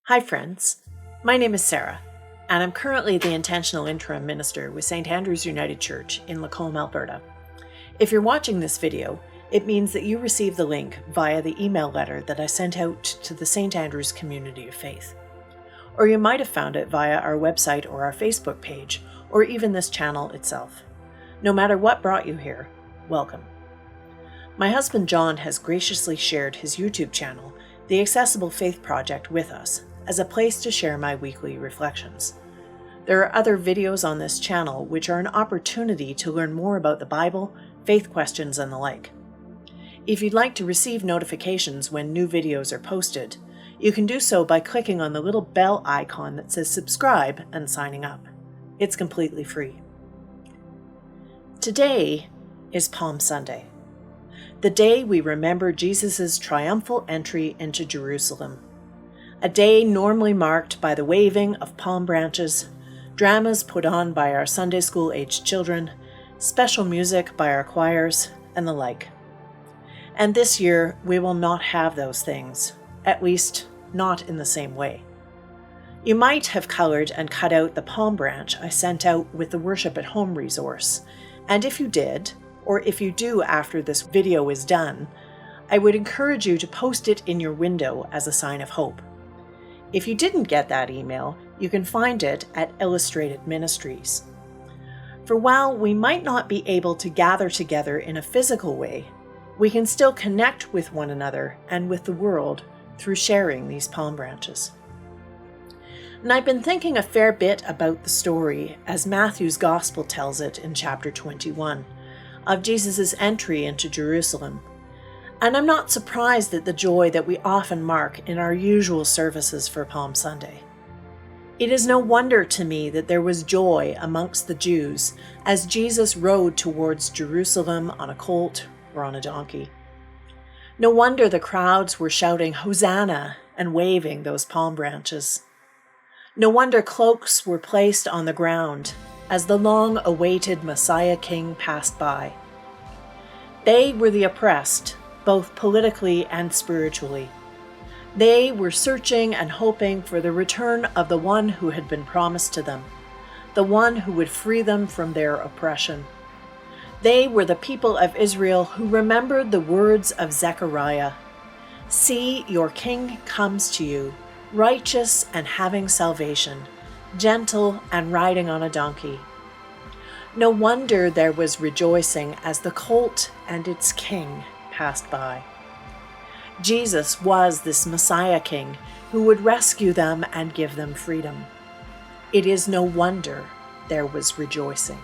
Hi friends, my name is Sarah, and I'm currently the Intentional Interim Minister with St. Andrew's United Church in Lacombe, Alberta. If you're watching this video, it means that you received the link via the email letter that I sent out to the St. Andrew's Community of Faith. Or you might have found it via our website or our Facebook page, or even this channel itself. No matter what brought you here, welcome. My husband John has graciously shared his YouTube channel, The Accessible Faith Project, with us, as a place to share my weekly reflections. There are other videos on this channel which are an opportunity to learn more about the Bible, faith questions, and the like. If you'd like to receive notifications when new videos are posted, you can do so by clicking on the little bell icon that says subscribe and signing up. It's completely free. Today is Palm Sunday, the day we remember Jesus' triumphal entry into Jerusalem. A day normally marked by the waving of palm branches, dramas put on by our Sunday school-aged children, special music by our choirs, and the like. And this year, we will not have those things, at least not in the same way. You might have colored and cut out the palm branch I sent out with the Worship at Home resource, and if you did, or if you do after this video is done, I would encourage you to post it in your window as a sign of hope. If you didn't get that email, you can find it at Illustrated Ministries. For while we might not be able to gather together in a physical way, we can still connect with one another and with the world through sharing these palm branches. And I've been thinking a fair bit about the story as Matthew's Gospel tells it in chapter 21 of Jesus' entry into Jerusalem. And I'm not surprised at the joy that we often mark in our usual services for Palm Sunday. It is no wonder to me that there was joy amongst the Jews as Jesus rode towards Jerusalem on a colt or on a donkey. No wonder the crowds were shouting Hosanna and waving those palm branches. No wonder cloaks were placed on the ground as the long-awaited Messiah King passed by. They were the oppressed, both politically and spiritually. They were searching and hoping for the return of the one who had been promised to them, the one who would free them from their oppression. They were the people of Israel who remembered the words of Zechariah, "See, your king comes to you, righteous and having salvation, gentle and riding on a donkey." No wonder there was rejoicing as the colt and its king passed by. Jesus was this Messiah King who would rescue them and give them freedom. It is no wonder there was rejoicing.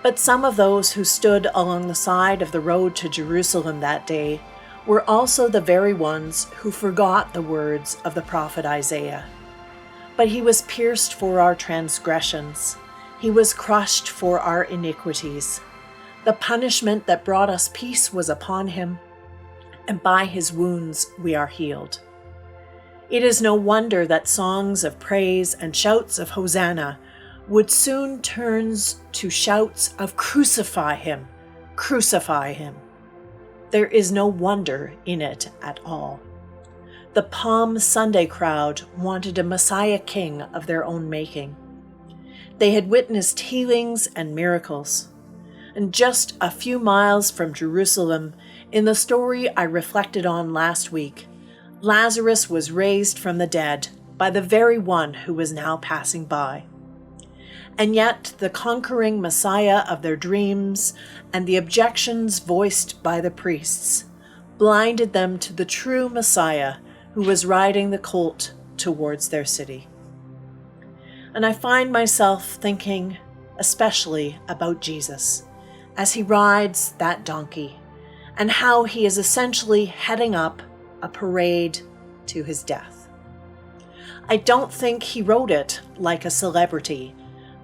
But some of those who stood along the side of the road to Jerusalem that day were also the very ones who forgot the words of the prophet Isaiah. But he was pierced for our transgressions. He was crushed for our iniquities. The punishment that brought us peace was upon him, and by his wounds we are healed. It is no wonder that songs of praise and shouts of Hosanna would soon turn to shouts of crucify him, crucify him. There is no wonder in it at all. The Palm Sunday crowd wanted a Messiah King of their own making. They had witnessed healings and miracles. And just a few miles from Jerusalem, in the story I reflected on last week, Lazarus was raised from the dead by the very one who was now passing by. And yet the conquering Messiah of their dreams and the objections voiced by the priests blinded them to the true Messiah who was riding the colt towards their city. And I find myself thinking especially about Jesus as he rides that donkey, and how he is essentially heading up a parade to his death. I don't think he rode it like a celebrity,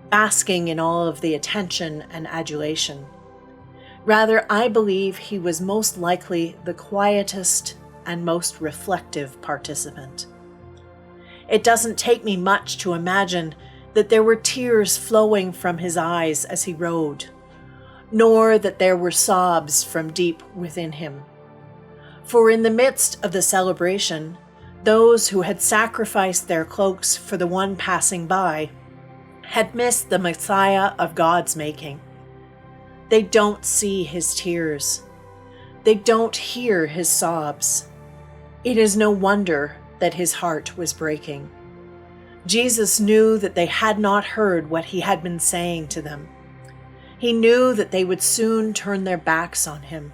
basking in all of the attention and adulation. Rather, I believe he was most likely the quietest and most reflective participant. It doesn't take me much to imagine that there were tears flowing from his eyes as he rode, nor that there were sobs from deep within him. For in the midst of the celebration, Those who had sacrificed their cloaks for the one passing by had missed the Messiah of God's making. They don't see his tears. They don't hear his sobs. It is no wonder that his heart was breaking. Jesus knew that they had not heard what he had been saying to them. He knew that they would soon turn their backs on him.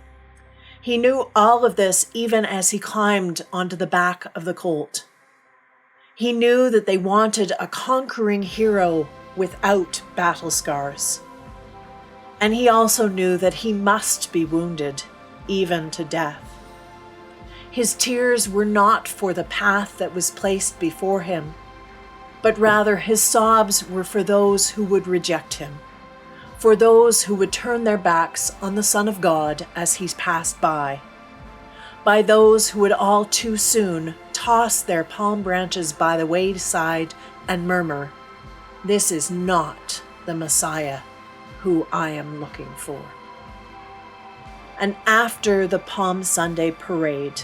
He knew all of this even as he climbed onto the back of the colt. He knew that they wanted a conquering hero without battle scars. And he also knew that he must be wounded, even to death. His tears were not for the path that was placed before him, but rather his sobs were for those who would reject him, for those who would turn their backs on the Son of God as he passed by those who would all too soon toss their palm branches by the wayside and murmur, "This is not the Messiah who I am looking for." And after the Palm Sunday parade,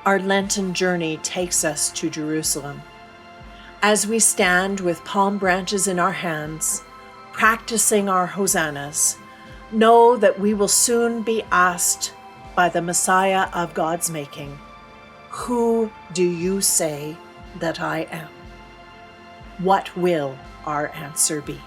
our Lenten journey takes us to Jerusalem. As we stand with palm branches in our hands, practicing our hosannas, know that we will soon be asked by the Messiah of God's making, "Who do you say that I am?" What will our answer be?